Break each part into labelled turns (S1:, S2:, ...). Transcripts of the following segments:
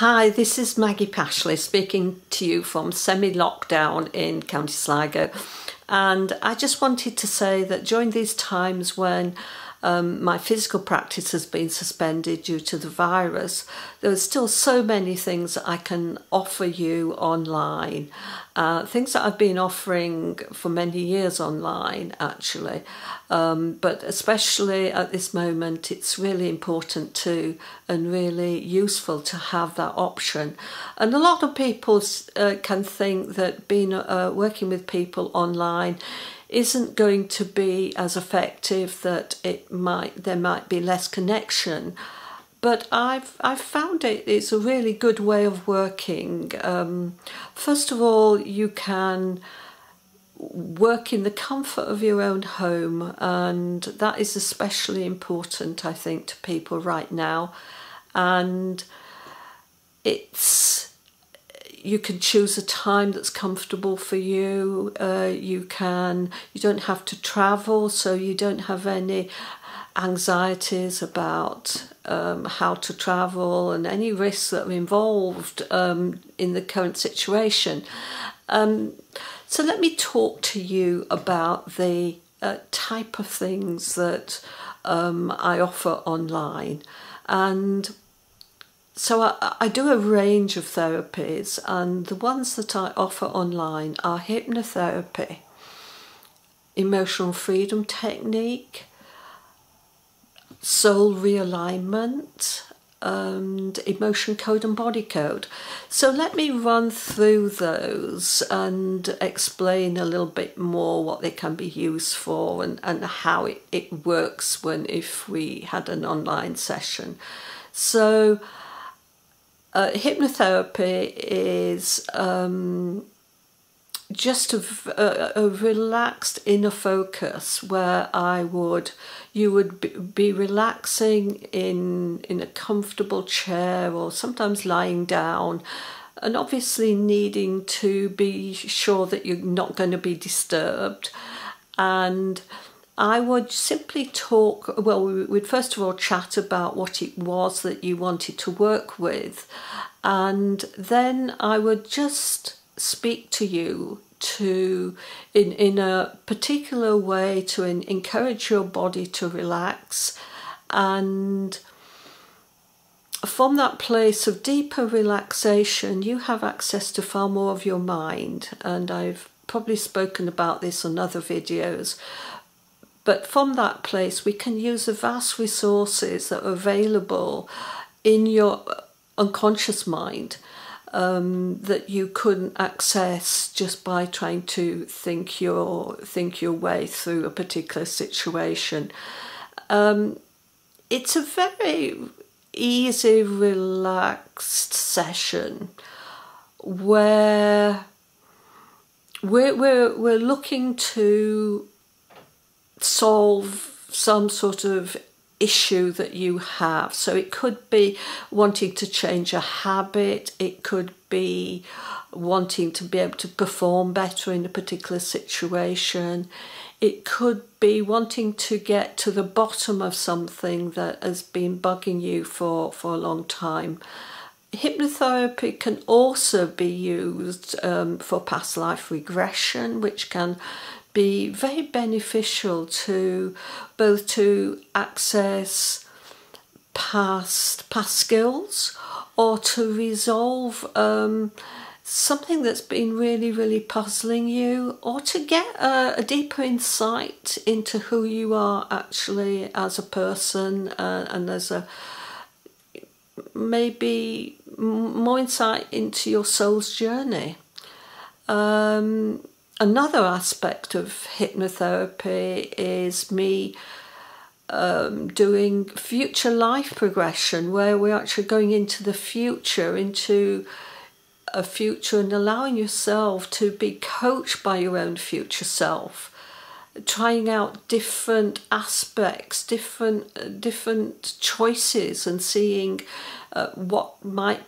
S1: Hi, this is Maggie Pashley speaking to you from semi-lockdown in County Sligo, and I just wanted to say that during these times when my physical practice has been suspended due to the virus, there are still so many things that I can offer you online, things that I've been offering for many years online actually, but especially at this moment it's really important to and really useful to have that option. And a lot of people can think that being working with people online isn't going to be as effective, that there might be less connection, but I've found it's a really good way of working. First of all, you can work in the comfort of your own home, and that is especially important, I think, to people right now. And you can choose a time that's comfortable for you. You don't have to travel, so you don't have any anxieties about how to travel and any risks that are involved in the current situation. So let me talk to you about the type of things that I offer online. And so I do a range of therapies, and the ones that I offer online are hypnotherapy, emotional freedom technique, soul realignment, and emotion code and body code. So let me run through those and explain a little bit more what they can be used for and how it works if we had an online session. So hypnotherapy is just a relaxed inner focus where you would be relaxing in a comfortable chair, or sometimes lying down, and obviously needing to be sure that you're not going to be disturbed. And I would simply we'd first of all chat about what it was that you wanted to work with, and then I would just speak to you in a particular way to encourage your body to relax, and from that place of deeper relaxation you have access to far more of your mind. And I've probably spoken about this on other videos, but from that place we can use the vast resources that are available in your unconscious mind that you couldn't access just by trying to think your way through a particular situation. It's a very easy, relaxed session where we're looking to solve some sort of issue that you have. So it could be wanting to change a habit, it could be wanting to be able to perform better in a particular situation, it could be wanting to get to the bottom of something that has been bugging you for a long time. Hypnotherapy can also be used for past life regression, which can be very beneficial to both to access past skills, or to resolve something that's been really puzzling you, or to get a deeper insight into who you are actually as a person, and as maybe more insight into your soul's journey. Another aspect of hypnotherapy is me doing future life progression, where we're actually going into the future, and allowing yourself to be coached by your own future self, trying out different aspects, different choices, and seeing what might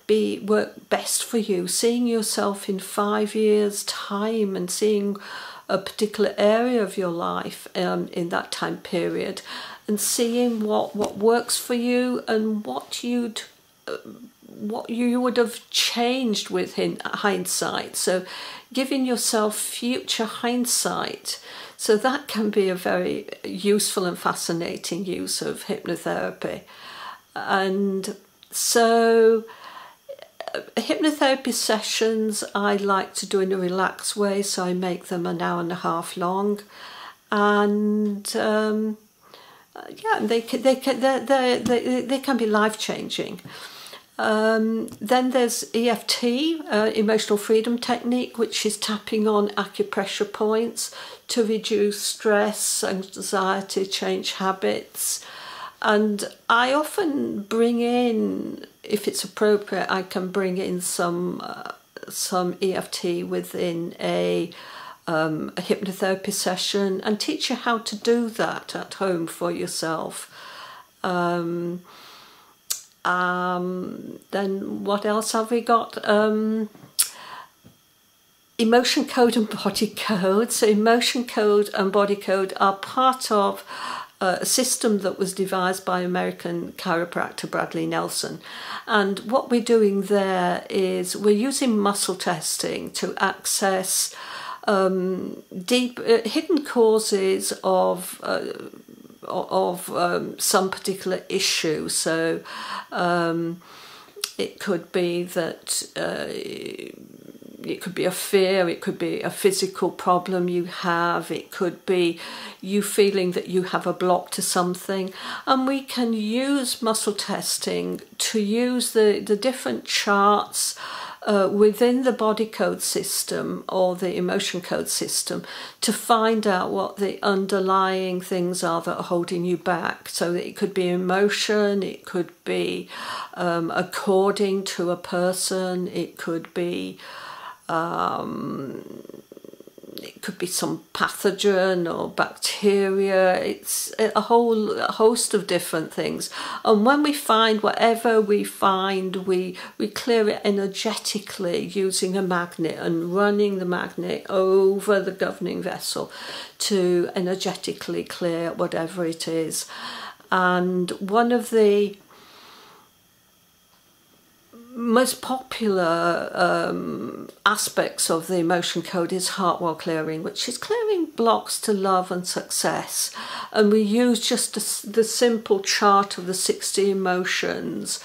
S1: work best for you, seeing yourself in 5 years' time, and seeing a particular area of your life in that time period, and seeing what works for you and what you'd what you would have changed within hindsight. So giving yourself future hindsight. So that can be a very useful and fascinating use of hypnotherapy. And so hypnotherapy sessions I like to do in a relaxed way, so I make them an hour and a half long, and yeah, they can be life-changing. Then there's EFT, emotional freedom technique, which is tapping on acupressure points to reduce stress, anxiety, change habits. And I often bring in, if it's appropriate, I can bring in some EFT within a hypnotherapy session and teach you how to do that at home for yourself. Then what else have we got? Emotion code and body code. So emotion code and body code are part of a system that was devised by American chiropractor Bradley Nelson. And what we're doing there is we're using muscle testing to access deep hidden causes of some particular issue. So it could be that it could be a fear, it could be a physical problem you have, it could be you feeling that you have a block to something. And we can use muscle testing to use the different charts within the body code system or the emotion code system to find out what the underlying things are that are holding you back. So that it could be emotion, it could be according to a person, it could be some pathogen or bacteria. It's a whole host of different things. And when we find whatever we find, we clear it energetically using a magnet and running the magnet over the governing vessel to energetically clear whatever it is. And one of the most popular aspects of the emotion code is heart wall clearing, which is clearing blocks to love and success. And we use just the simple chart of the 60 emotions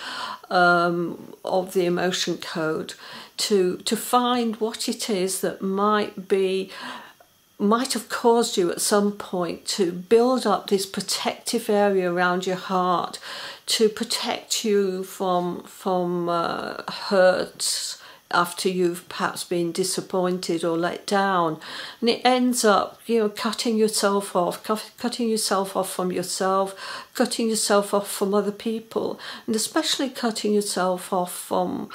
S1: of the emotion code to find what it is that might have caused you at some point to build up this protective area around your heart to protect you from hurt after you've perhaps been disappointed or let down. And it ends up, cutting yourself off from yourself, cutting yourself off from other people, and especially cutting yourself off from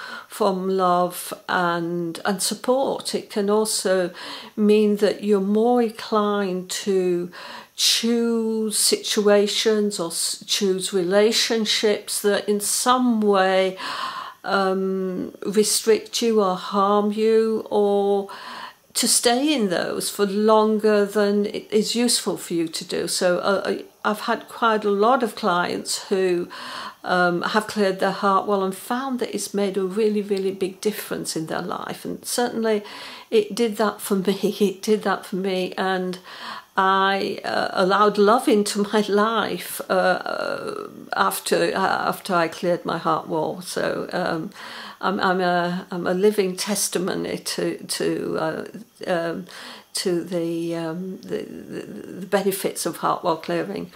S1: love and support. It can also mean that you're more inclined to choose situations or choose relationships that in some way restrict you or harm you, or to stay in those for longer than it is useful for you to do. So I've had quite a lot of clients who have cleared their heart well and found that it's made a really, really big difference in their life. And certainly it did that for me. It did that for me. And I allowed love into my life after I cleared my heart wall. So I'm a living testimony to the benefits of heart wall clearing.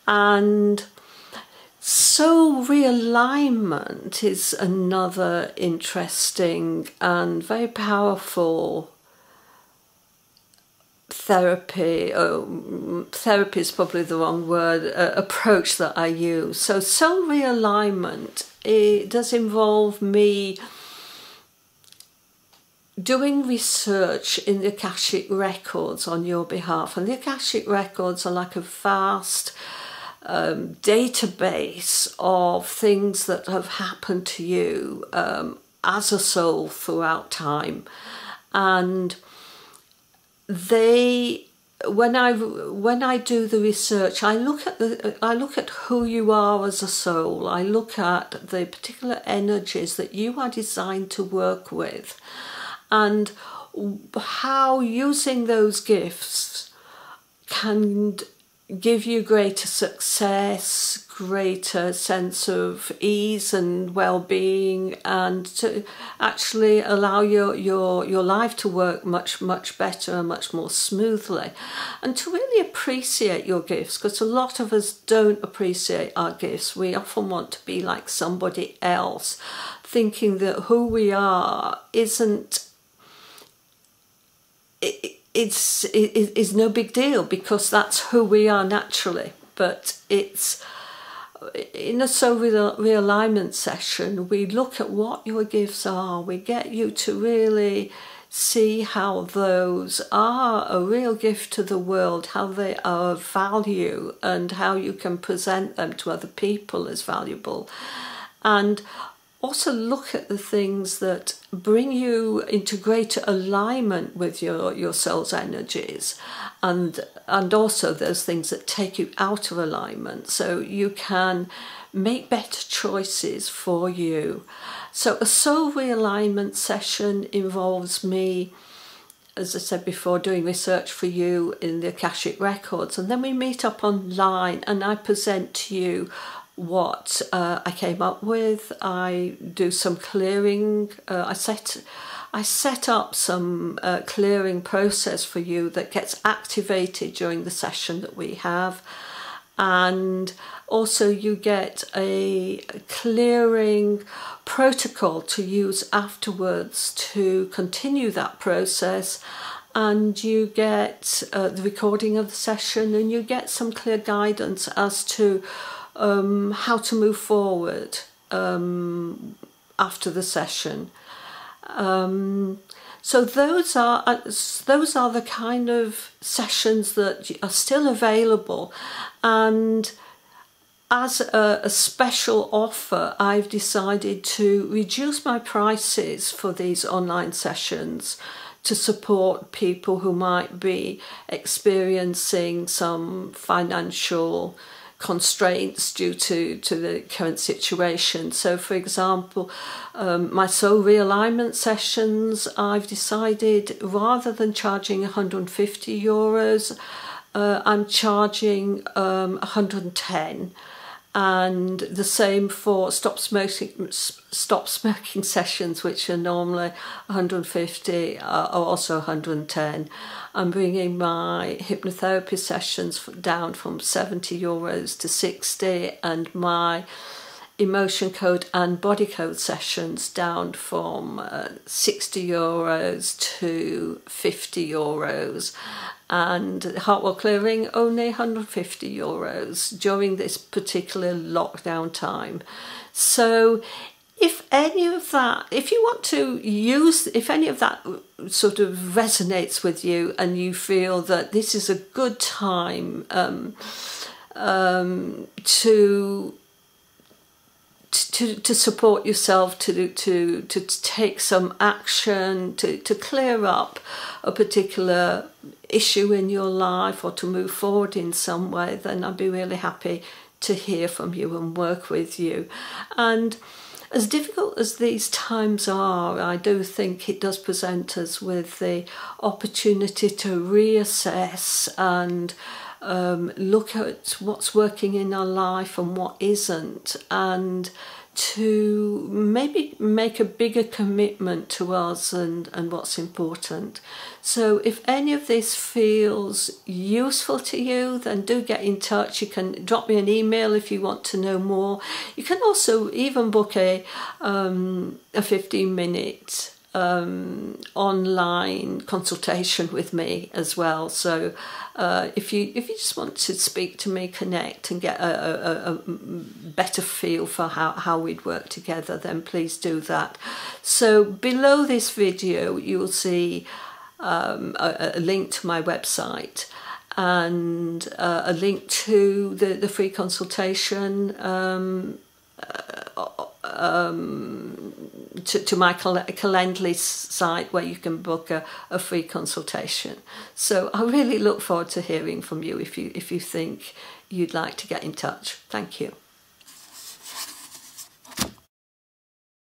S1: And soul realignment is another interesting and very powerful therapy is probably the wrong word, approach that I use. So soul realignment, it does involve me doing research in the Akashic records on your behalf. And the Akashic records are like a vast database of things that have happened to you as a soul throughout time. And they when I do the research, I look at who you are as a soul. I look at the particular energies that you are designed to work with, and how using those gifts can give you greater success, greater sense of ease and well-being, and to actually allow your life to work much better and much more smoothly, and to really appreciate your gifts, because a lot of us don't appreciate our gifts. We often want to be like somebody else, thinking that who we are isn't it's no big deal because that's who we are naturally. But it's in a soul realignment session, we look at what your gifts are. We get you to really see how those are a real gift to the world, how they are of value, and how you can present them to other people as valuable. And also look at the things that bring you into greater alignment with your soul's energies, and also those things that take you out of alignment, so you can make better choices for you. So a soul realignment session involves me, as I said before, doing research for you in the Akashic Records, and then we meet up online and I present to you what I came up with. I do some clearing. I set up some clearing process for you that gets activated during the session that we have, and also you get a clearing protocol to use afterwards to continue that process. And you get the recording of the session, and you get some clear guidance as to how to move forward after the session. So those are the kind of sessions that are still available. And as a special offer, I've decided to reduce my prices for these online sessions to support people who might be experiencing some financial constraints due to the current situation. So for example, my soul realignment sessions, I've decided rather than charging €150, I'm charging 110, and the same for stop smoking sessions, which are normally 150, are also 110. I'm bringing my hypnotherapy sessions down from €70 to 60, and my emotion code and body code sessions down from €60 to €50, and Heartwell Clearing only €150 during this particular lockdown time. So if any of that sort of resonates with you, and you feel that this is a good time to support yourself, to take some action, to clear up a particular issue in your life, or to move forward in some way, then I'd be really happy to hear from you and work with you. And as difficult as these times are, I do think it does present us with the opportunity to reassess and look at what's working in our life and what isn't, and to maybe make a bigger commitment to us and what's important. So if any of this feels useful to you, then do get in touch. You can drop me an email if you want to know more. You can also even book a 15-minute online consultation with me as well. So if you just want to speak to me, connect, and get a better feel for how we'd work together, then please do that. So below this video you'll see a link to my website, and a link to the free to my Calendly site where you can book a free consultation. So I really look forward to hearing from you if you think you'd like to get in touch. Thank you.